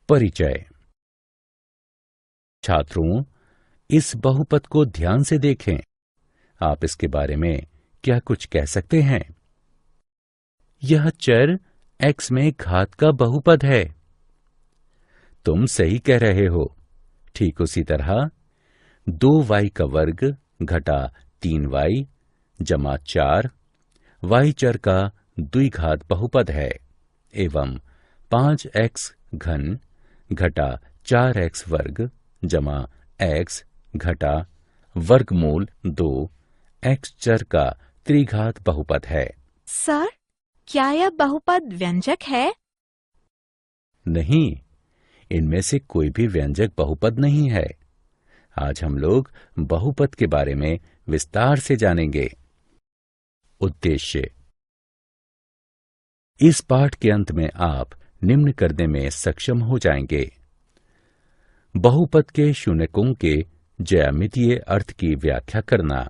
परिचय। छात्रों, इस बहुपद को ध्यान से देखें। आप इसके बारे में क्या कुछ कह सकते हैं? यह चर x में घात का बहुपद है। तुम सही कह रहे हो। ठीक उसी तरह 2y का वर्ग घटा 3y जमा 4 y चर का द्विघात बहुपद है एवं 5x घन घटा 4x वर्ग जमा x घटा वर्गमूल 2 x चर का त्रिघात बहुपद है। सर, क्या यह बहुपद व्यंजक है? नहीं, इनमें से कोई भी व्यंजक बहुपद नहीं है। आज हम लोग बहुपद के बारे में विस्तार से जानेंगे। उद्देश्य। इस पाठ के अंत में आप निम्न करने में सक्षम हो जाएंगे। बहुपद के शून्यकों के ज्यामितीय अर्थ की व्याख्या करना,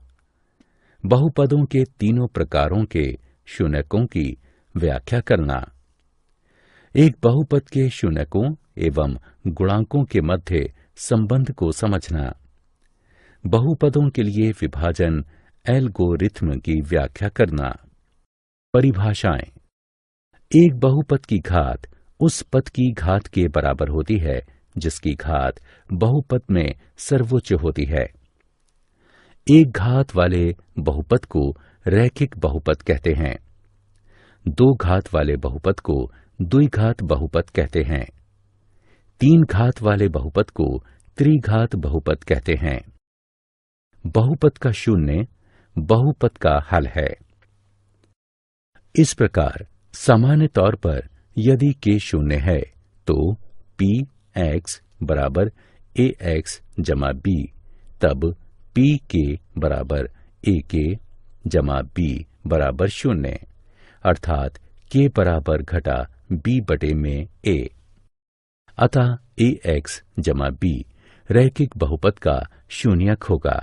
बहुपदों के तीनों प्रकारों के शून्यकों की व्याख्या करना, एक बहुपद के शून्यकों एवं गुणांकों के मध्य संबंध को समझना, बहुपदों के लिए विभाजन एल्गोरिथ्म की व्याख्या करना। परिभाषाएं। एक बहुपद की घात उस पद की घात के बराबर होती है जिसकी घात बहुपद में सर्वोच्च होती है। एक घात वाले बहुपद को रैखिक बहुपद कहते हैं। दो घात वाले बहुपद को द्विघात बहुपद कहते हैं। तीन घात वाले बहुपद को त्रिघात बहुपद कहते हैं। बहुपद का शून्य बहुपद का हल है। इस प्रकार सामान्य तौर पर यदि k शून्य है तो p x बराबर ax जमा b, तब p k बराबर ak जमा b बराबर शून्य, अर्थात k बराबर घटा b बटे में a। अतः ax जमा b रैखिक बहुपद का शून्यक होगा।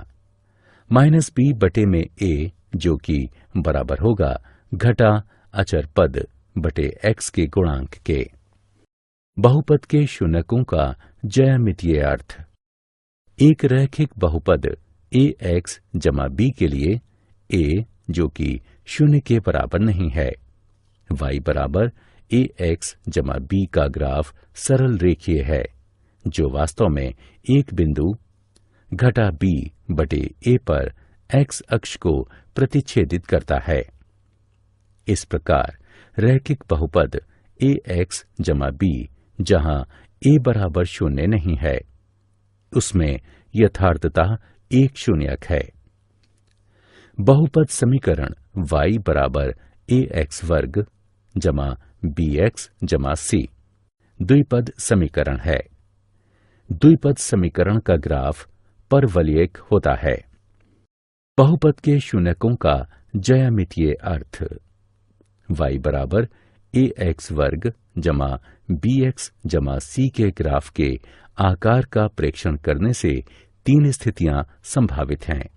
माइनस b बटे में a जो कि बराबर होगा घटा अचर पद बटे x के गुणांक के। बहुपद के शून्यकों का ज्यामितीय अर्थ। एक रैखिक बहुपद ax जमा b के लिए a जो कि शून्य के बराबर नहीं है, y बराबर ax जमा b का ग्राफ सरल रेखीय है जो वास्तव में एक बिंदु घटा b बटे a पर x अक्ष को प्रतिच्छेदित करता है। इस प्रकार रैखिक बहुपद ax जमा b जहां a बराबर शून्य नहीं है, उसमें यथार्थतः एक शून्यक है। बहुपद समीकरण y बराबर ax वर्ग जमा bx जमा c द्विपद समीकरण है। द्विपद समीकरण का ग्राफ परवलयिक होता है। बहुपद के शून्यकों का ज्यामितीय अर्थ। y बराबर ax वर्ग जमा bx जमा c के ग्राफ के आकार का प्रेक्षण करने से तीन स्थितियां संभावित हैं।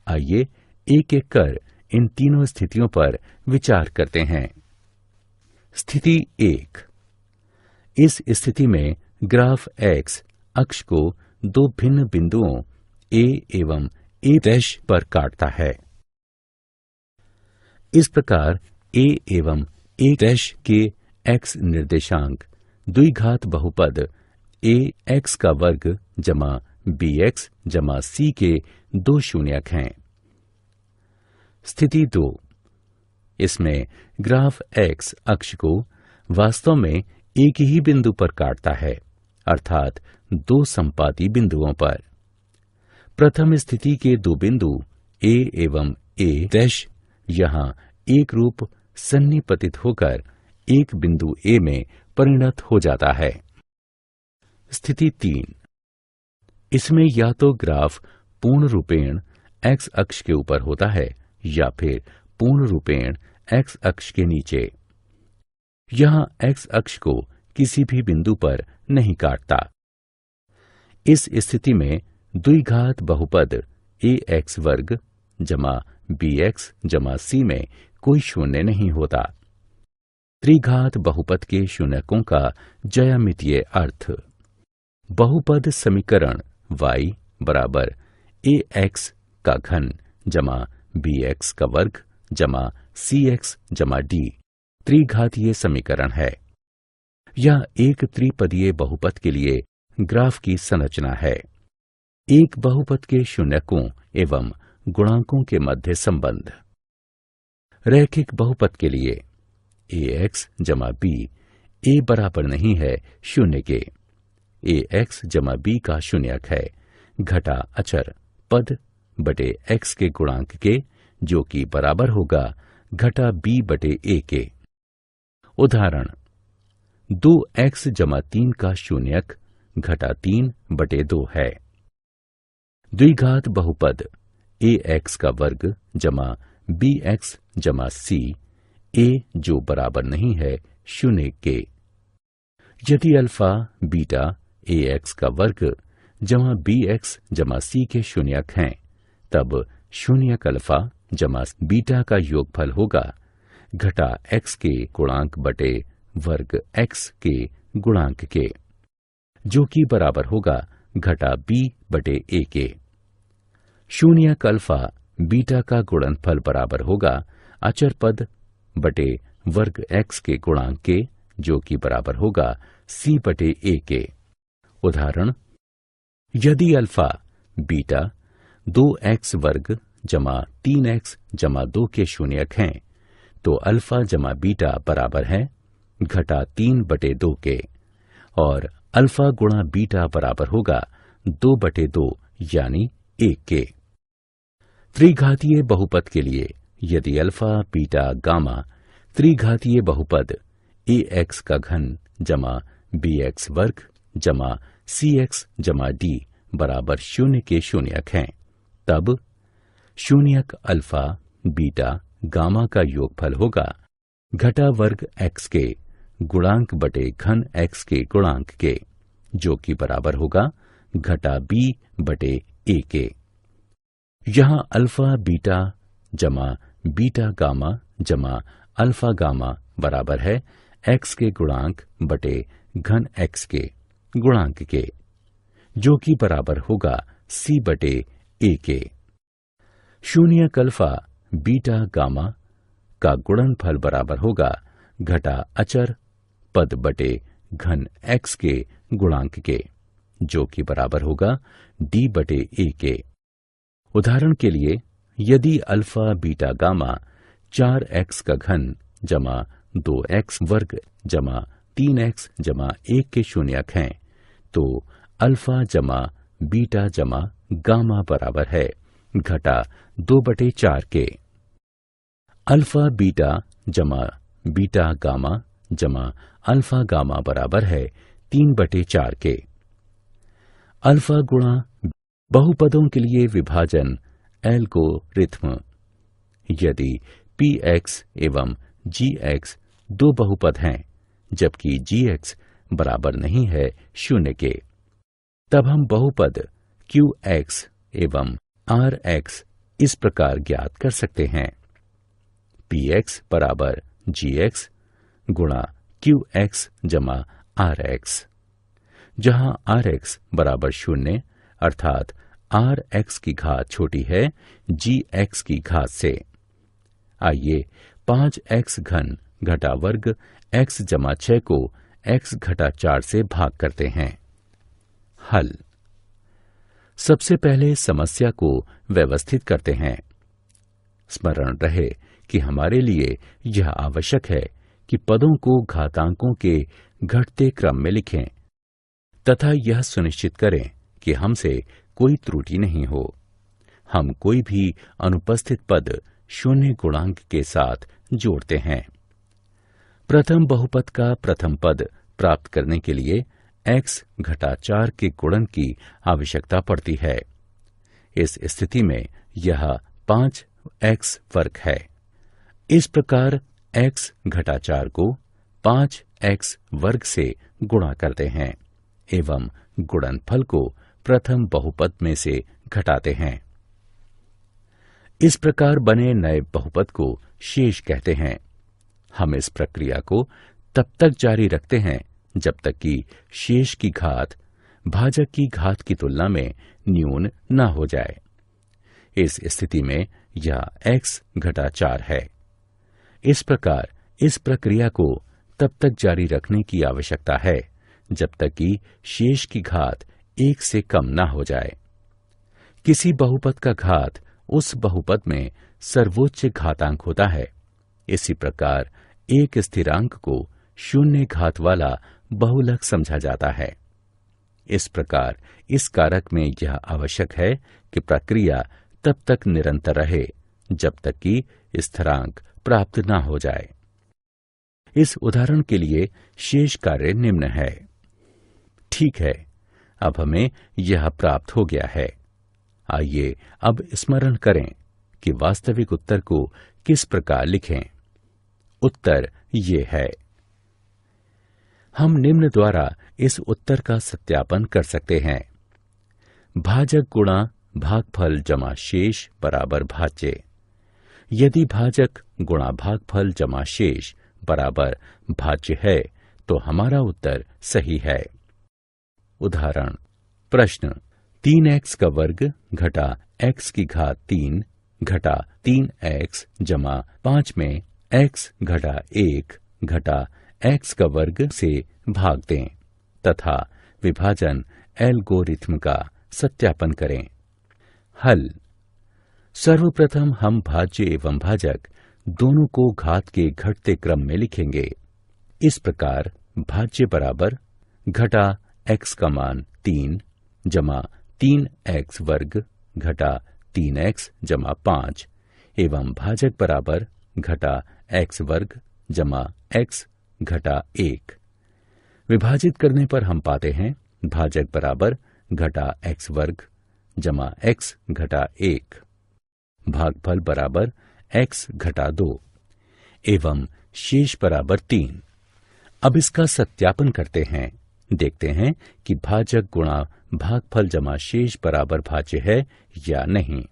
आइए एक एक कर इन तीनों स्थितियों पर विचार करते हैं। स्थिति 1। इस स्थिति में ग्राफ x अक्ष को दो भिन्न बिंदुओं a एवं a' पर काटता है। इस प्रकार a एवं a' के x निर्देशांक द्विघात बहुपद a x का वर्ग जमा bx जमा c के दो शून्यक हैं। स्थिति 2। इसमें ग्राफ x अक्ष को वास्तव में एक ही बिंदु पर काटता है, अर्थात दो संपाती बिंदुओं पर। प्रथम स्थिति के दो बिंदु a एवं a' यहाँ एक रूप सन्निपतित होकर एक बिंदु a में परिणत हो जाता है। स्थिति 3। इसमें या तो ग्राफ पूर्ण रूपेण x अक्ष के ऊपर होता है या फिर पूर्ण रूपेण x अक्ष के नीचे। यहाँ x अक्ष को किसी भी बिंदु पर नहीं काटता। इस स्थिति में द्विघात बहुपद ax वर्ग जमा bx जमा c में कोई शून्य नहीं होता। त्रिघात बहुपद के शून्यकों का ज्यामितीय अर्थ। बहुपद समीकरण y बराबर ax का घन जमा bx का वर्ग जमा cx जमा d त्रिघातीय समीकरण है। यह एक त्रिपदीय बहुपद के लिए ग्राफ की संरचना है। एक बहुपद के शून्यकों एवं गुणांकों के मध्य संबंध। रैखिक बहुपद के लिए ax जमा b a बराबर नहीं है शून्य के। ax जमा b का शून्यक है घटा अचर पद बटे x के गुणांक के, जो कि बराबर होगा घटा b बटे a के। उदाहरण 2x जमा 3 का शून्यक घटा 3 बटे 2 है। द्विघात बहुपद ax का वर्ग जमा bx जमा c a जो बराबर नहीं है शून्य के। यदि अल्फा बीटा ax का वर्ग जमा bx जमा c के शून्यक हैं, तब शून्यक अल्फा जमा बीटा का योगफल होगा घटा x के गुणांक बटे वर्ग x के गुणांक के, जो कि बराबर होगा घटा b बटे a के। शून्यक अल्फा बीटा का गुणनफल बराबर होगा अचर पद बटे वर्ग x के गुणांक के, जो कि बराबर होगा c बटे a के। उदाहरण यदि अल्फा बीटा 2x वर्ग जमा 3x जमा 2 के शून्यक हैं, तो अल्फा जमा बीटा बराबर है घटा 3 बटे 2 के, और अल्फा गुणा बीटा बराबर होगा 2 बटे 2 यानी 1 के। त्रिघातीय बहुपद के लिए यदि अल्फा बीटा गामा त्रिघातीय बहुपद ax का घन जमा bx वर्ग जमा cx जमा d बराबर शून्य के शून्यक हैं, तब शून्यक अल्फा बीटा गामा का योगफल होगा घटा वर्ग x के गुणांक बटे घन x के गुणांक के, जो कि बराबर होगा घटा b बटे a के। यहाँ अल्फा बीटा जमा बीटा गामा जमा अल्फा गामा बराबर है x के गुणांक बटे घन x के गुणांक के, जो कि बराबर होगा c बटे a के। शून्यक अल्फा बीटा गामा का गुणनफल बराबर होगा घटा अचर पद बटे घन x के गुणांक के, जो कि बराबर होगा d बटे a के। उदाहरण के लिए यदि अल्फा बीटा गामा 4x का घन जमा 2x वर्ग जमा 3x जमा 1 के शून्यक हैं, तो अल्फा जमा बीटा जमा गामा बराबर है घटा 2 बटे 4 के। अल्फा बीटा जमा बीटा गामा जमा अल्फा गामा बराबर है 3 बटे 4 के। अल्फा गुणा बहुपदों के लिए विभाजन एल्गोरिथ्म। यदि px एवं gx दो बहुपद हैं, जबकि gx बराबर नहीं है शून्य के, तब हम बहुपद qx एवं rx इस प्रकार ज्ञात कर सकते हैं। px बराबर gx गुणा qx जमा rx, जहां rx बराबर शून्य अर्थात rx की घात छोटी है gx की घात से। आइए 5x घन घटा वर्ग x जमा 6 को x घटा 4 से भाग करते हैं। हल। सबसे पहले समस्या को व्यवस्थित करते हैं। स्मरण रहे कि हमारे लिए यह आवश्यक है कि पदों को घातांकों के घटते क्रम में लिखें तथा यह सुनिश्चित करें कि हमसे कोई त्रुटि नहीं हो। हम कोई भी अनुपस्थित पद शून्य गुणांक के साथ जोड़ते हैं। प्रथम बहुपद का प्रथम पद प्राप्त करने के लिए x घटा 4 के गुणन की आवश्यकता पड़ती है। इस स्थिति में यह 5x वर्ग है। इस प्रकार x घटा 4 को 5x वर्ग से गुणा करते हैं एवं गुणनफल को प्रथम बहुपद में से घटाते हैं। इस प्रकार बने नए बहुपद को शेष कहते हैं। हम इस प्रक्रिया को तब तक जारी रखते हैं जब तक कि शेष की घात भाजक की घात की तुलना में न्यून न हो जाए। इस स्थिति में यह x घटा 4 है। इस प्रकार इस प्रक्रिया को तब तक जारी रखने की आवश्यकता है जब तक कि शेष की घात 1 से कम न हो जाए। किसी बहुपद का घात उस बहुपद में सर्वोच्च घातांक होता है। इसी प्रकार एक स्थिरांक को शून्य घात वाला बहुलक समझा जाता है। इस प्रकार इस कारक में यह आवश्यक है कि प्रक्रिया तब तक निरंतर रहे जब तक कि स्थिरांक प्राप्त न हो जाए। इस उदाहरण के लिए शेष कार्य निम्न है। ठीक है, अब हमें यह प्राप्त हो गया है। आइए अब स्मरण करें कि वास्तविक उत्तर को किस प्रकार लिखें। उत्तर ये है। हम निम्न द्वारा इस उत्तर का सत्यापन कर सकते हैं। भाजक गुणा भागफल जमा शेष बराबर भाज्य। यदि भाजक गुणा भागफल जमा शेष बराबर भाज्य है तो हमारा उत्तर सही है। उदाहरण प्रश्न 3x का वर्ग घटा x की घात 3 घटा 3x जमा 5 में x घटा 1 घटा x का वर्ग से भाग दें तथा विभाजन एल्गोरिथ्म का सत्यापन करें। हल। सर्वप्रथम हम भाज्य एवं भाजक दोनों को घात के घटते क्रम में लिखेंगे। इस प्रकार भाज्य बराबर घटा x का मान 3 जमा 3x वर्ग घटा 3x जमा 5 एवं भाजक बराबर घटा x वर्ग जमा x घटा 1। विभाजित करने पर हम पाते हैं भाजक बराबर घटा x वर्ग जमा x घटा 1, भागफल बराबर x घटा 2 एवं शेष बराबर 3। अब इसका सत्यापन करते हैं। देखते हैं कि भाजक गुणा भागफल जमा शेष बराबर भाज्य है या नहीं।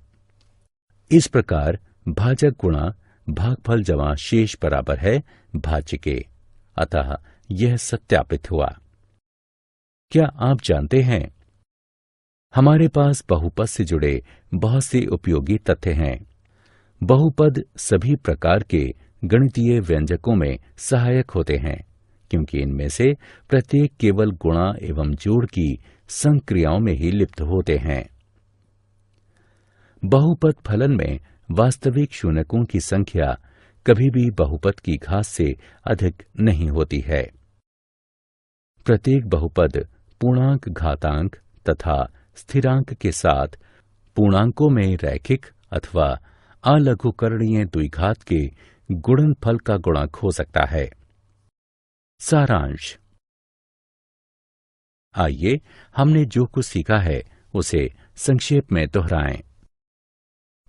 इस प्रकार भाजक गुणा भागफल जमा शेष बराबर है भाज्य के, अतः यह सत्यापित हुआ। क्या आप जानते हैं, हमारे पास बहुपद से जुड़े बहुत से उपयोगी तथ्य हैं। बहुपद सभी प्रकार के गणितीय व्यंजकों में सहायक होते हैं क्योंकि इनमें से प्रत्येक केवल गुणा एवं जोड़ की संक्रियाओं में ही लिप्त होते हैं। बहुपद फलन में वास्तविक शून्यकों की संख्या कभी भी बहुपद की घात से अधिक नहीं होती है। प्रत्येक बहुपद पूर्णांक घातांक तथा स्थिरांक के साथ पूर्णांकों में रैखिक अथवा अलघुकरणीय द्विघात के गुणनफल का गुणक हो सकता है। सारांश। आइए हमने जो कुछ सीखा है उसे संक्षेप में दोहराएं।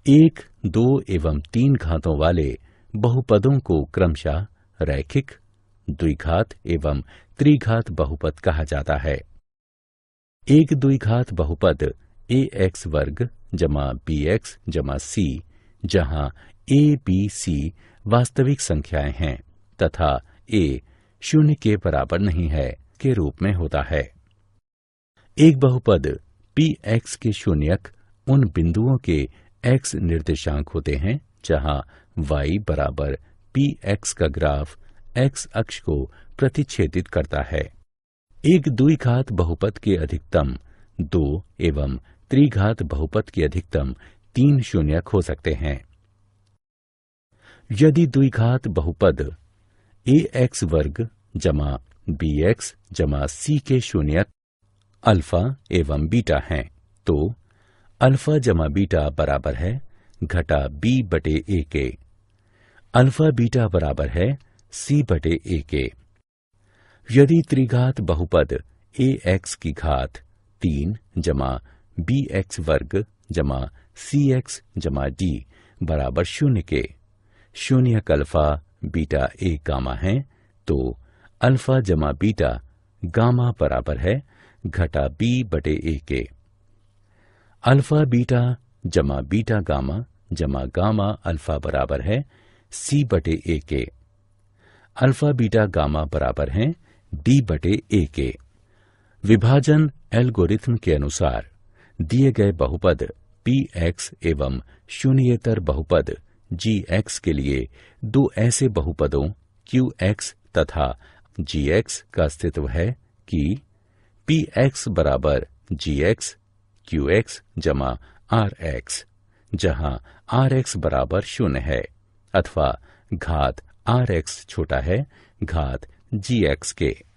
1, 2 एवं 3 घातों वाले बहुपदों को क्रमशः रैखिक, द्विघात एवं त्रिघात बहुपद कहा जाता है। एक द्विघात बहुपद ax वर्ग जमा bx जमा c, जहां a, b, c वास्तविक संख्याएं हैं तथा a शून्य के बराबर नहीं है के रूप में होता है। एक बहुपद px के शून्यक उन बिंदुओं के x निर्देशांक होते हैं जहां y बराबर px का ग्राफ x अक्ष को प्रतिच्छेदित करता है। एक द्विघात बहुपद के अधिकतम 2 एवं त्रिघात बहुपद के अधिकतम 3 शून्यक हो सकते हैं। यदि द्विघात बहुपद ax वर्ग जमा bx जमा c के शून्यक अल्फा एवं बीटा हैं, तो अल्फा जमा बीटा बराबर है घटा b बटे a के। अल्फा बीटा बराबर है c बटे a के। यदि त्रिघात बहुपद ax की घात 3 जमा bx वर्ग जमा cx जमा d बराबर 0 के शून्यक अल्फा बीटा a गामा है, तो अल्फा जमा बीटा गामा बराबर है घटा b बटे a के। अल्फा बीटा जमा बीटा गामा जमा गामा अल्फा बराबर है c बटे a के। अल्फा बीटा गामा बराबर हैं D/A के। विभाजन एल्गोरिथ्म के अनुसार दिए गए बहुपद px एवं शून्येतर बहुपद gx के लिए दो ऐसे बहुपदों qx तथा gx का अस्तित्व है कि px बराबर gx qx जमा rx, जहां rx बराबर 0 है अथवा घात rx छोटा है घात gx के।